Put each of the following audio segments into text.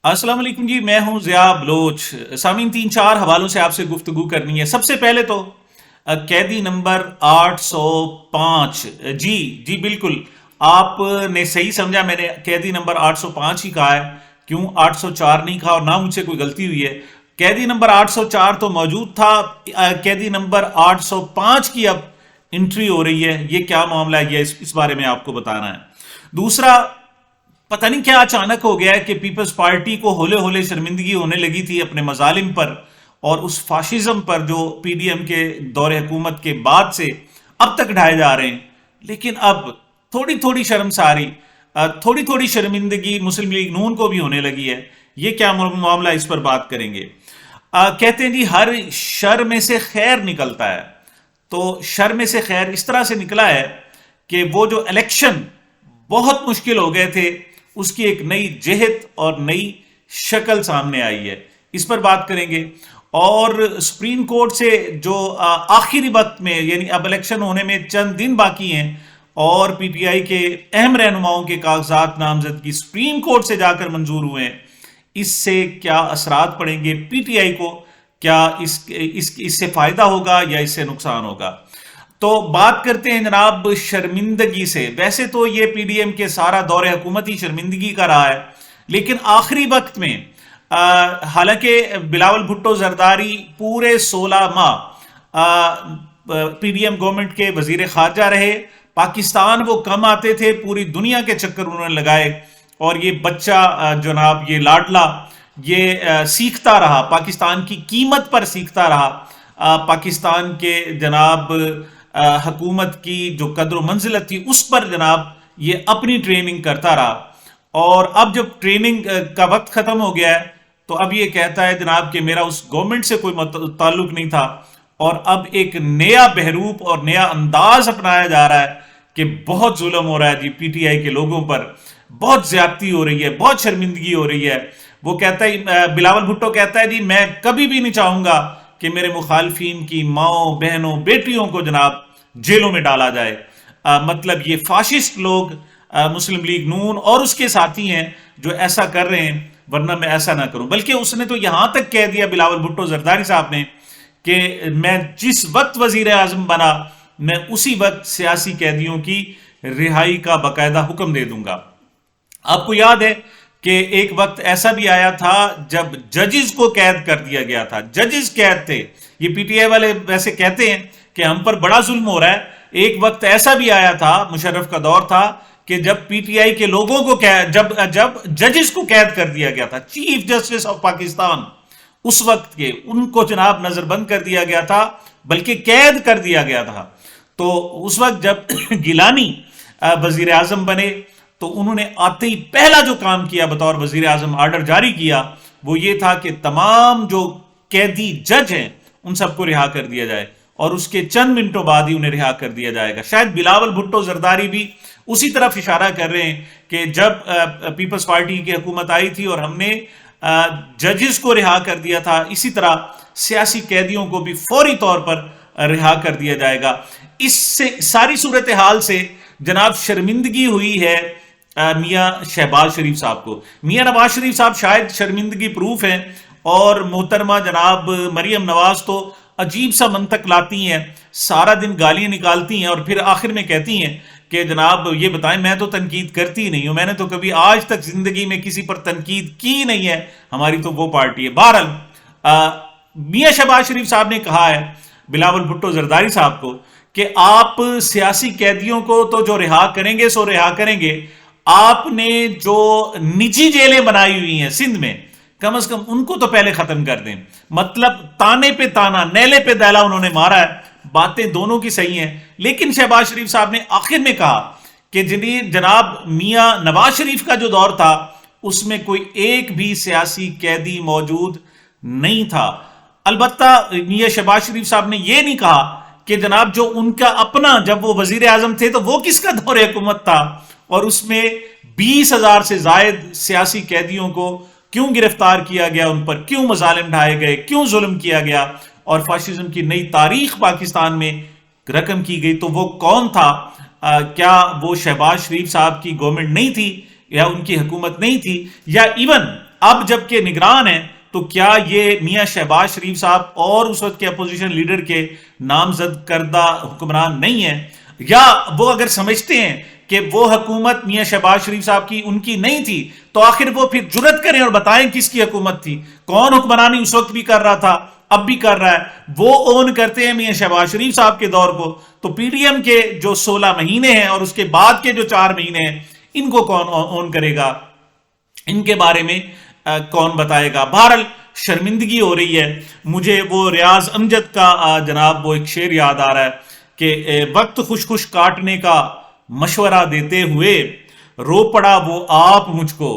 السلام علیکم جی، میں ہوں ضیاء بلوچ۔ سامعین، تین چار حوالوں سے آپ سے گفتگو کرنی ہے۔ سب سے پہلے تو قیدی نمبر 805۔ جی جی بالکل، آپ نے صحیح سمجھا، میں نے قیدی نمبر 805 ہی کہا ہے، کیوں 804 نہیں کہا، اور نہ مجھ سے کوئی غلطی ہوئی ہے۔ قیدی نمبر 804 تو موجود تھا، قیدی نمبر 805 کی اب انٹری ہو رہی ہے۔ یہ کیا معاملہ ہے، یہ اس بارے میں آپ کو بتانا ہے۔ دوسرا، پتہ نہیں کیا اچانک ہو گیا ہے کہ پیپلز پارٹی کو ہولے ہولے شرمندگی ہونے لگی تھی اپنے مظالم پر اور اس فاشزم پر جو پی ڈی ایم کے دور حکومت کے بعد سے اب تک ڈھائے جا رہے ہیں، لیکن اب تھوڑی تھوڑی شرمساری، تھوڑی تھوڑی شرمندگی مسلم لیگ نون کو بھی ہونے لگی ہے۔ یہ کیا معاملہ، اس پر بات کریں گے۔ کہتے ہیں جی ہر شر میں سے خیر نکلتا ہے، تو شر میں سے خیر اس طرح سے نکلا ہے کہ وہ جو الیکشن بہت مشکل ہو گئے تھے، اس کی ایک نئی جہت اور نئی شکل سامنے آئی ہے، اس پر بات کریں گے۔ اور سپریم کورٹ سے جو آخری وقت میں، یعنی اب الیکشن ہونے میں چند دن باقی ہیں اور پی ٹی آئی کے اہم رہنماؤں کے کاغذات نامزدگی سپریم کورٹ سے جا کر منظور ہوئے ہیں، اس سے کیا اثرات پڑیں گے پی ٹی آئی کو، کیا اس سے فائدہ ہوگا یا اس سے نقصان ہوگا۔ تو بات کرتے ہیں جناب شرمندگی سے۔ ویسے تو یہ پی ڈی ایم کے سارا دور حکومت ہی شرمندگی کا رہا ہے، لیکن آخری وقت میں حالانکہ بلاول بھٹو زرداری پورے 16 ماہ پی ڈی ایم گورنمنٹ کے وزیر خارجہ رہے، پاکستان وہ کم آتے تھے، پوری دنیا کے چکر انہوں نے لگائے، اور یہ بچہ جناب یہ لاڈلا یہ سیکھتا رہا، پاکستان کی قیمت پر سیکھتا رہا، پاکستان کے جناب حکومت کی جو قدر و منزلت تھی اس پر جناب یہ اپنی ٹریننگ کرتا رہا۔ اور اب جب ٹریننگ کا وقت ختم ہو گیا ہے تو اب یہ کہتا ہے جناب کہ میرا اس گورنمنٹ سے کوئی تعلق نہیں تھا، اور اب ایک نیا بہروپ اور نیا انداز اپنایا جا رہا ہے کہ بہت ظلم ہو رہا ہے جی پی ٹی آئی کے لوگوں پر، بہت زیادتی ہو رہی ہے، بہت شرمندگی ہو رہی ہے۔ وہ کہتا ہے، بلاول بھٹو کہتا ہے جی میں کبھی بھی نہیں چاہوں گا کہ میرے مخالفین کی ماؤں بہنوں بیٹیوں کو جناب جیلوں میں ڈالا جائے۔ مطلب یہ فاشسٹ لوگ مسلم لیگ نون اور اس کے ساتھی ہیں جو ایسا کر رہے ہیں، ورنہ میں ایسا نہ کروں۔ بلکہ اس نے تو یہاں تک کہہ دیا بلاول بھٹو زرداری صاحب نے کہ میں جس وقت وزیر اعظم بنا میں اسی وقت سیاسی قیدیوں کی رہائی کا باقاعدہ حکم دے دوں گا۔ آپ کو یاد ہے کہ ایک وقت ایسا بھی آیا تھا جب ججز کو قید کر دیا گیا تھا، ججز قید تھے۔ یہ پی ٹی آئی والے ویسے کہتے ہیں کہ ہم پر بڑا ظلم ہو رہا ہے، ایک وقت ایسا بھی آیا تھا، مشرف کا دور تھا کہ جب پی ٹی آئی کے لوگوں کو جب ججز کو قید کر دیا گیا تھا، چیف جسٹس آف پاکستان اس وقت کے، ان کو جناب نظر بند کر دیا گیا تھا، بلکہ قید کر دیا گیا تھا۔ تو اس وقت جب گیلانی وزیر اعظم بنے تو انہوں نے آتے ہی پہلا جو کام کیا بطور وزیر اعظم، آرڈر جاری کیا، وہ یہ تھا کہ تمام جو قیدی جج ہیں ان سب کو رہا کر دیا جائے، اور اس کے چند منٹوں بعد ہی انہیں رہا کر دیا جائے گا۔ شاید بلاول بھٹو زرداری بھی اسی طرف اشارہ کر رہے ہیں کہ جب پیپلز پارٹی کی حکومت آئی تھی اور ہم نے ججز کو رہا کر دیا تھا، اسی طرح سیاسی قیدیوں کو بھی فوری طور پر رہا کر دیا جائے گا۔ اس سے ساری صورتحال سے جناب شرمندگی ہوئی ہے میاں شہباز شریف صاحب کو۔ میاں نواز شریف صاحب شاید شرمندگی پروف ہیں، اور محترمہ جناب مریم نواز تو عجیب سا منطق لاتی ہیں، سارا دن گالیاں نکالتی ہیں اور پھر آخر میں کہتی ہیں کہ جناب یہ بتائیں میں تو تنقید کرتی نہیں ہوں، میں نے تو کبھی آج تک زندگی میں کسی پر تنقید کی نہیں ہے، ہماری تو وہ پارٹی ہے۔ بہرحال میاں شہباز شریف صاحب نے کہا ہے بلاول بھٹو زرداری صاحب کو کہ آپ سیاسی قیدیوں کو تو جو رہا کریں گے سو رہا کریں گے، آپ نے جو نجی جیلیں بنائی ہوئی ہیں سندھ میں کم از کم ان کو تو پہلے ختم کر دیں۔ مطلب تانے پہ تانا، نیلے پہ دیلا انہوں نے مارا ہے۔ باتیں دونوں کی صحیح ہیں، لیکن شہباز شریف صاحب نے آخر میں کہا کہ جناب میاں نواز شریف کا جو دور تھا اس میں کوئی ایک بھی سیاسی قیدی موجود نہیں تھا۔ البتہ میاں شہباز شریف صاحب نے یہ نہیں کہا کہ جناب جو ان کا اپنا، جب وہ وزیر اعظم تھے تو وہ کس کا دور حکومت تھا، اور اس میں 20,000 سے زائد سیاسی قیدیوں کو کیوں گرفتار کیا گیا، ان پر کیوں مظالم ڈھائے گئے، کیوں ظلم کیا گیا، اور فاشزم کی نئی تاریخ پاکستان میں رقم کی گئی، تو وہ کون تھا؟ کیا وہ شہباز شریف صاحب کی گورنمنٹ نہیں تھی، یا ان کی حکومت نہیں تھی، یا ایون اب جب کہ نگران ہیں تو کیا یہ میاں شہباز شریف صاحب اور اس وقت کے اپوزیشن لیڈر کے نامزد کردہ حکمران نہیں ہیں؟ یا وہ اگر سمجھتے ہیں کہ وہ حکومت میاں شہباز شریف صاحب کی ان کی نہیں تھی تو آخر وہ پھر جرت کریں اور بتائیں کس کی حکومت تھی، کون حکمرانی اس وقت بھی کر رہا تھا اب بھی کر رہا ہے؟ وہ اون کرتے ہیں میاں شہباز شریف صاحب کے دور کو، تو پی ڈی ایم کے جو 16 مہینے ہیں اور اس کے بعد کے جو 4 مہینے ہیں ان کو کون اون کرے گا، ان کے بارے میں کون بتائے گا؟ بہرحال شرمندگی ہو رہی ہے مجھے۔ وہ ریاض امجد کا جناب وہ ایک شعر یاد آ رہا ہے کہ وقت خوش خوش کاٹنے کا مشورہ دیتے ہوئے رو پڑا وہ آپ مجھ کو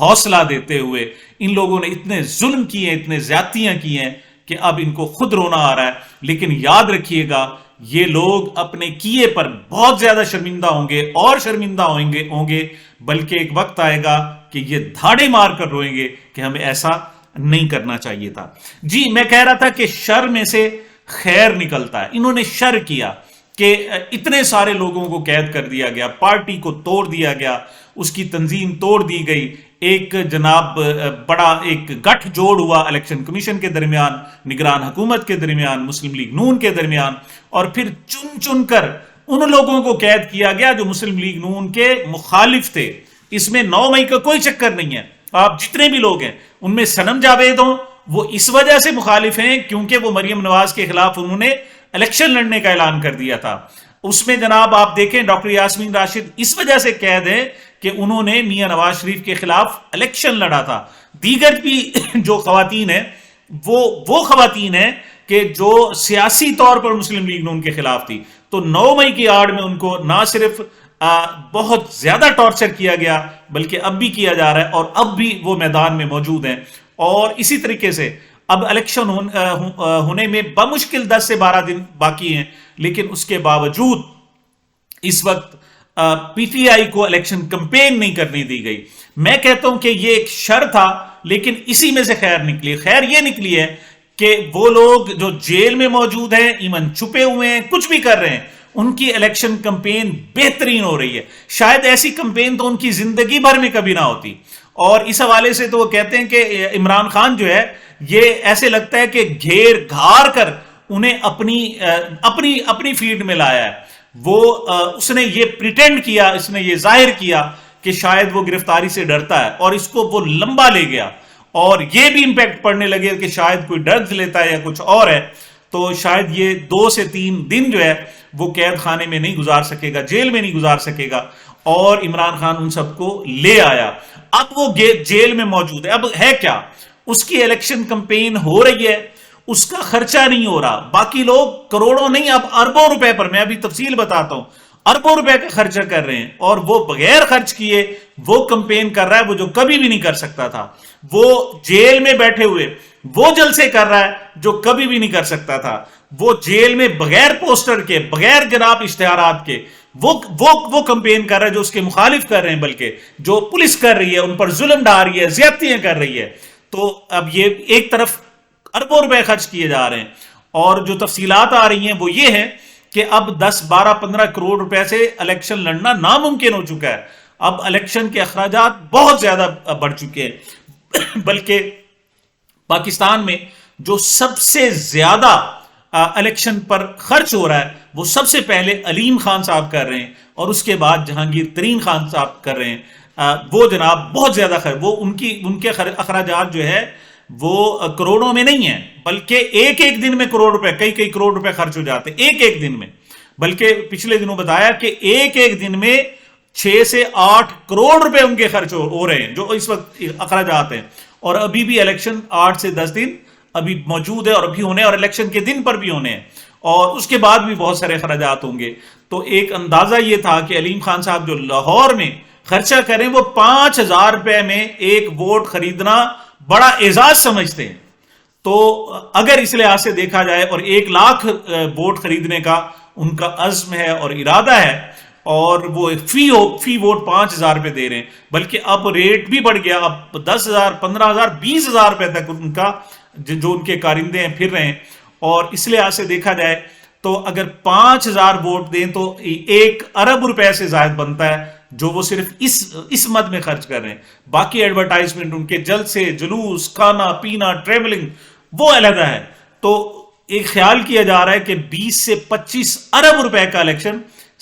حوصلہ دیتے ہوئے۔ ان لوگوں نے اتنے ظلم کیے ہیں، اتنے زیادتیاں کی ہیں کہ اب ان کو خود رونا آ رہا ہے، لیکن یاد رکھیے گا یہ لوگ اپنے کیے پر بہت زیادہ شرمندہ ہوں گے اور شرمندہ ہوں گے، بلکہ ایک وقت آئے گا کہ یہ دھاڑے مار کر روئیں گے کہ ہمیں ایسا نہیں کرنا چاہیے تھا۔ جی میں کہہ رہا تھا کہ شر میں سے خیر نکلتا ہے۔ انہوں نے شر کیا کہ اتنے سارے لوگوں کو قید کر دیا گیا، پارٹی کو توڑ دیا گیا، اس کی تنظیم توڑ دی گئی، ایک جناب بڑا ایک گٹھ جوڑ ہوا الیکشن کمیشن کے درمیان، نگران حکومت کے درمیان، مسلم لیگ نون کے درمیان، اور پھر چن چن کر ان لوگوں کو قید کیا گیا جو مسلم لیگ نون کے مخالف تھے۔ اس میں 9 مئی کا کوئی چکر نہیں ہے، آپ جتنے بھی لوگ ہیں ان میں صنم جاوید ہوں وہ اس وجہ سے مخالف ہیں کیونکہ وہ مریم نواز کے خلاف انہوں نے الیکشن لڑنے کا اعلان کر دیا تھا۔ اس میں جناب آپ دیکھیں ڈاکٹر یاسمین راشد اس وجہ سے قید ہے کہ انہوں نے میاں نواز شریف کے خلاف الیکشن لڑا تھا۔ دیگر بھی جو خواتین ہیں وہ خواتین ہیں کہ جو سیاسی طور پر مسلم لیگ نون کے خلاف تھی۔ تو 9 مئی کی آڑ میں ان کو نہ صرف بہت زیادہ ٹارچر کیا گیا بلکہ اب بھی کیا جا رہا ہے، اور اب بھی وہ میدان میں موجود ہیں۔ اور اسی طریقے سے اب الیکشن ہونے میں بمشکل 10 سے 12 دن باقی ہیں، لیکن اس کے باوجود اس وقت پی ٹی آئی کو الیکشن کمپین نہیں کرنے دی گئی۔ میں کہتا ہوں کہ یہ ایک شر تھا، لیکن اسی میں سے خیر نکلی۔ خیر یہ نکلی ہے کہ وہ لوگ جو جیل میں موجود ہیں، ایون چھپے ہوئے ہیں، کچھ بھی کر رہے ہیں، ان کی الیکشن کمپین بہترین ہو رہی ہے۔ شاید ایسی کمپین تو ان کی زندگی بھر میں کبھی نہ ہوتی۔ اور اس حوالے سے تو وہ کہتے ہیں کہ عمران خان جو ہے یہ ایسے لگتا ہے کہ گھیر گھار کر انہیں اپنی فیلڈ میں لایا ہے۔ اس نے یہ پریٹینڈ کیا، اس نے یہ ظاہر کیا کہ شاید وہ گرفتاری سے ڈرتا ہے، اور اس کو وہ لمبا لے گیا، اور یہ بھی امپیکٹ پڑنے لگے کہ شاید کوئی ڈرگز لیتا ہے یا کچھ اور ہے، تو شاید یہ 2 سے 3 دن جو ہے وہ قید خانے میں نہیں گزار سکے گا، جیل میں نہیں گزار سکے گا۔ اور عمران خان ان سب کو لے آیا، اب وہ جیل میں موجود ہے۔ اب ہے کیا، اس کی الیکشن کمپین ہو رہی ہے، اس کا خرچہ نہیں ہو رہا، باقی لوگ کروڑوں نہیں اب اربوں روپے پر، میں ابھی تفصیل بتاتا ہوں، اربوں روپے کا خرچہ کر رہے ہیں، اور وہ بغیر خرچ کیے وہ کمپین کر رہا ہے، وہ جو کبھی بھی نہیں کر سکتا تھا۔ وہ جیل میں بیٹھے ہوئے وہ جلسے کر رہا ہے جو کبھی بھی نہیں کر سکتا تھا۔ وہ جیل میں بغیر پوسٹر کے، بغیر جناب اشتہارات کے وہ کمپین کر رہا ہے جو اس کے مخالف کر رہے ہیں، بلکہ جو پولیس کر رہی ہے، ان پر ظلم ڈھا رہی ہے، زیادتیاں کر رہی ہے۔ تو اب یہ ایک طرف اربوں روپے خرچ کیے جا رہے ہیں، اور جو تفصیلات آ رہی ہیں وہ یہ ہے کہ اب 10 12 15 کروڑ روپے سے الیکشن لڑنا ناممکن ہو چکا ہے۔ اب الیکشن کے اخراجات بہت زیادہ بڑھ چکے ہیں، بلکہ پاکستان میں جو سب سے زیادہ الیکشن پر خرچ ہو رہا ہے وہ سب سے پہلے علیم خان صاحب کر رہے ہیں، اور اس کے بعد جہانگیر ترین خان صاحب کر رہے ہیں۔ وہ جناب بہت زیادہ وہ ان کے اخراجات جو ہے وہ کروڑوں میں نہیں ہیں، بلکہ ایک دن میں کروڑ روپے، کئی کروڑ روپے خرچ ہو جاتے ہیں ایک دن میں۔ بلکہ پچھلے دنوں بتایا کہ ایک دن میں 6 سے 8 کروڑ روپے ان کے خرچ ہو رہے ہیں جو اس وقت اخراجات ہیں، اور ابھی بھی الیکشن 8 سے 10 دن ابھی موجود ہے، اور ابھی ہونے، اور الیکشن کے دن پر بھی ہونے ہیں، اور اس کے بعد بھی بہت سارے اخراجات ہوں گے۔ تو ایک اندازہ یہ تھا کہ علیم خان صاحب جو لاہور میں خرچہ کریں وہ 5000 روپے میں ایک ووٹ خریدنا بڑا اعزاز سمجھتے ہیں۔ تو اگر اس لحاظ سے دیکھا جائے، اور 1 لاکھ ووٹ خریدنے کا ان کا عزم ہے اور ارادہ ہے، اور وہ فی ووٹ 5000 روپے دے رہے ہیں، بلکہ اب ریٹ بھی بڑھ گیا، اب 10,000 15,000 20,000 روپے تک ان کا جو ان کے کارندے ہیں پھر رہے ہیں۔ اور اس لحاظ سے دیکھا جائے تو اگر 5,000 ووٹ دیں تو 1 ارب روپے سے زائد بنتا ہے جو وہ صرف اس مد میں خرچ کر رہے ہیں. باقی ایڈورٹائزمنٹ، ان کے جلسے، جلوس، کھانا پینا، ٹریولنگ، وہ علیحدہ ہے. تو ایک خیال کیا جا رہا ہے کہ 20 سے 25 ارب روپے کا الیکشن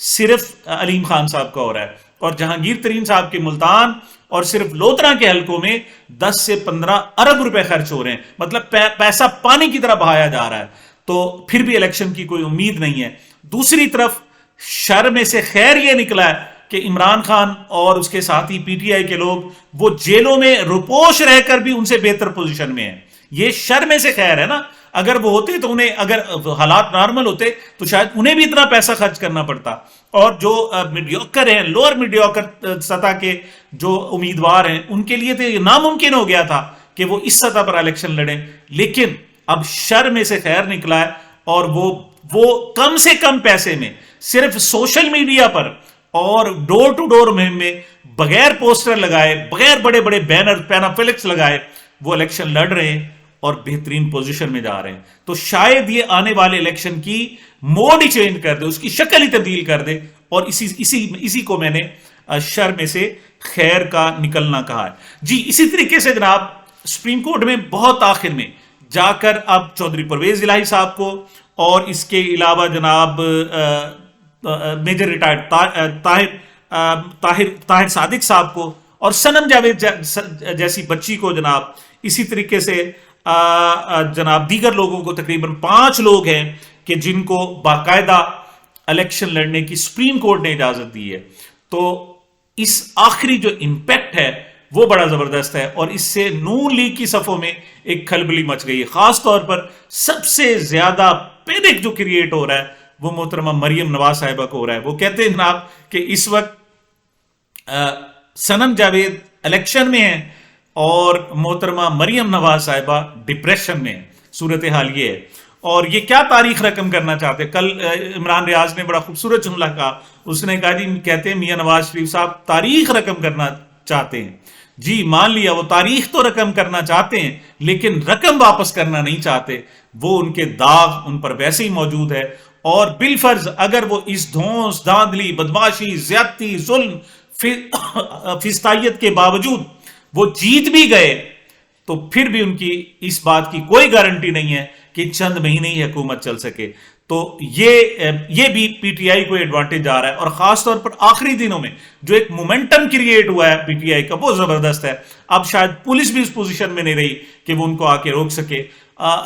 صرف علیم خان صاحب کا ہو رہا ہے، اور جہانگیر ترین صاحب کے ملتان اور صرف لودھرا کے حلقوں میں 10 سے 15 ارب روپے خرچ ہو رہے ہیں. مطلب پیسہ پانی کی طرح بہایا جا رہا ہے. تو پھر بھی الیکشن کی کوئی امید نہیں ہے. دوسری طرف شر میں سے خیر یہ نکلا ہے کہ عمران خان اور اس کے ساتھی پی ٹی آئی کے لوگ وہ جیلوں میں روپوش رہ کر بھی ان سے بہتر پوزیشن میں ہیں. یہ شر میں سے خیر ہے نا. اگر وہ ہوتے تو انہیں، اگر حالات نارمل ہوتے تو شاید انہیں بھی اتنا پیسہ خرچ کرنا پڑتا. اور جو میڈیوکر ہیں، لوور میڈیوکر سطح کے جو امیدوار ہیں، ان کے لیے تو یہ ناممکن ہو گیا تھا کہ وہ اس سطح پر الیکشن لڑیں. لیکن اب شر میں سے خیر نکلا ہے، اور وہ کم سے کم پیسے میں صرف سوشل میڈیا پر اور ڈور ٹو ڈور مہم میں بغیر پوسٹر لگائے، بغیر بڑے بڑے بینر پینافلکس لگائے وہ الیکشن لڑ رہے ہیں اور بہترین پوزیشن میں جا رہے ہیں. تو شاید یہ آنے والے الیکشن کی موڈ ہی چینج کر دے، اس کی شکل ہی تبدیل کر دے. اور اسی کو میں نے شر میں سے خیر کا نکلنا کہا ہے. جی اسی طریقے سے جناب سپریم کورٹ میں بہت آخر میں جا کر اب چودھری پرویز الہی صاحب کو، اور اس کے علاوہ جناب میجر ریٹائرڈ طاہر صادق صاحب کو، اور سنم جاوید جیسی بچی کو جناب، اسی طریقے سے جناب دیگر لوگوں کو، تقریباً 5 لوگ ہیں کہ جن کو باقاعدہ الیکشن لڑنے کی سپریم کورٹ نے اجازت دی ہے. تو اس آخری جو امپیکٹ ہے وہ بڑا زبردست ہے، اور اس سے نون لیگ کی صفوں میں ایک کھلبلی مچ گئی ہے. خاص طور پر سب سے زیادہ پینک جو کریٹ ہو رہا ہے وہ محترمہ مریم نواز صاحبہ کو ہو رہا ہے. وہ کہتے ہیں جناب کہ اس وقت سنم جاوید الیکشن میں ہیں اور محترمہ مریم نواز صاحبہ ڈپریشن میں ہیں. صورتحال یہ ہے. اور یہ کیا تاریخ رقم کرنا چاہتے ہیں؟ کل عمران ریاض نے بڑا خوبصورت جملہ کہا. اس نے کہا جی کہتے ہیں میاں نواز شریف صاحب تاریخ رقم کرنا چاہتے ہیں. جی مان لیا، وہ تاریخ تو رقم کرنا چاہتے ہیں لیکن رقم واپس کرنا نہیں چاہتے. وہ ان کے داغ ان پر ویسے ہی موجود ہے، اور بالفرض اگر وہ اس دھونس، دھاندلی، بدماشی، زیادتی، ظلم، فسطائیت کے باوجود وہ جیت بھی گئے تو پھر بھی ان کی اس بات کی کوئی گارنٹی نہیں ہے کہ چند مہینے ہی حکومت چل سکے. تو یہ بھی پی ٹی آئی کو ایڈوانٹیج آ رہا ہے. اور خاص طور پر آخری دنوں میں جو ایک مومنٹم کریٹ ہوا ہے پی ٹی آئی کا وہ زبردست ہے. اب شاید پولیس بھی اس پوزیشن میں نہیں رہی کہ وہ ان کو آ کے روک سکے.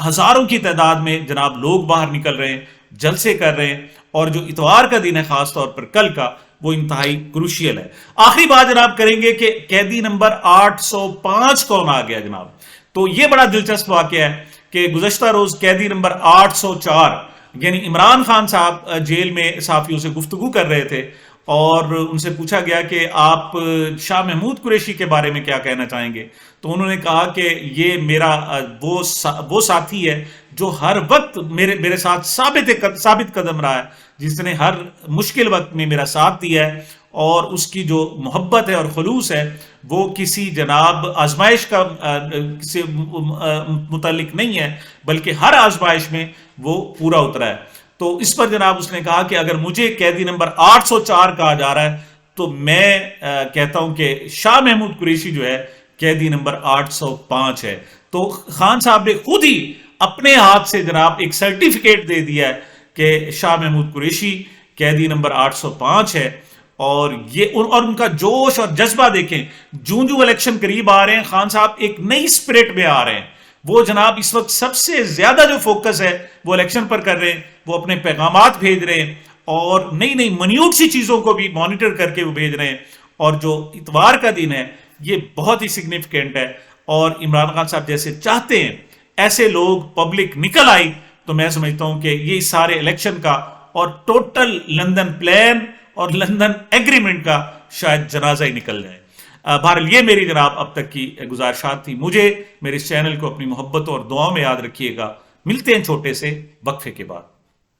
ہزاروں کی تعداد میں جناب لوگ باہر نکل رہے ہیں، جلسے کر رہے ہیں، اور جو اتوار کا دن ہے خاص طور پر کل کا، وہ انتہائی کروشیل ہے. آخری بات جناب کریں گے کہ قیدی نمبر 805 کون آ گیا جناب. تو یہ بڑا دلچسپ واقعہ ہے کہ گزشتہ روز قیدی نمبر 804 یعنی عمران خان صاحب جیل میں صحافیوں سے گفتگو کر رہے تھے، اور ان سے پوچھا گیا کہ آپ شاہ محمود قریشی کے بارے میں کیا کہنا چاہیں گے. تو انہوں نے کہا کہ یہ میرا وہ ساتھی ہے جو ہر وقت میرے ساتھ ثابت قدم رہا ہے، جس نے ہر مشکل وقت میں میرا ساتھ دیا ہے، اور اس کی جو محبت ہے اور خلوص ہے وہ کسی جناب آزمائش کا سے متعلق نہیں ہے، بلکہ ہر آزمائش میں وہ پورا اترا ہے. تو اس پر جناب اس نے کہا کہ اگر مجھے قیدی نمبر 804 کہا جا رہا ہے تو میں کہتا ہوں کہ شاہ محمود قریشی جو ہے قیدی نمبر 805 ہے. تو خان صاحب نے خود ہی اپنے ہاتھ سے جناب ایک سرٹیفکیٹ دے دیا ہے کہ شاہ محمود قریشی قیدی نمبر 805 ہے. اور ان کا جوش اور جذبہ دیکھیں، جو الیکشن قریب آ رہے ہیں خان صاحب ایک نئی سپرٹ میں آ رہے ہیں. وہ جناب اس وقت سب سے زیادہ جو فوکس ہے وہ الیکشن پر کر رہے ہیں. وہ اپنے پیغامات بھیج رہے ہیں اور نئی منیوٹ سی چیزوں کو بھی مانیٹر کر کے وہ بھیج رہے ہیں. اور جو اتوار کا دن ہے یہ بہت ہی سگنیفیکنٹ ہے، اور عمران خان صاحب جیسے چاہتے ہیں ایسے لوگ پبلک نکل آئی تو میں سمجھتا ہوں کہ یہ سارے الیکشن کا اور ٹوٹل لندن پلان اور لندن ایگریمنٹ کا شاید جنازہ ہی نکل جائے. بہرحال یہ میری جناب اب تک کی گزارشات تھی. مجھے میرے اس چینل کو اپنی محبت اور دعاؤں میں یاد رکھیے گا. ملتے ہیں چھوٹے سے وقفے کے بعد.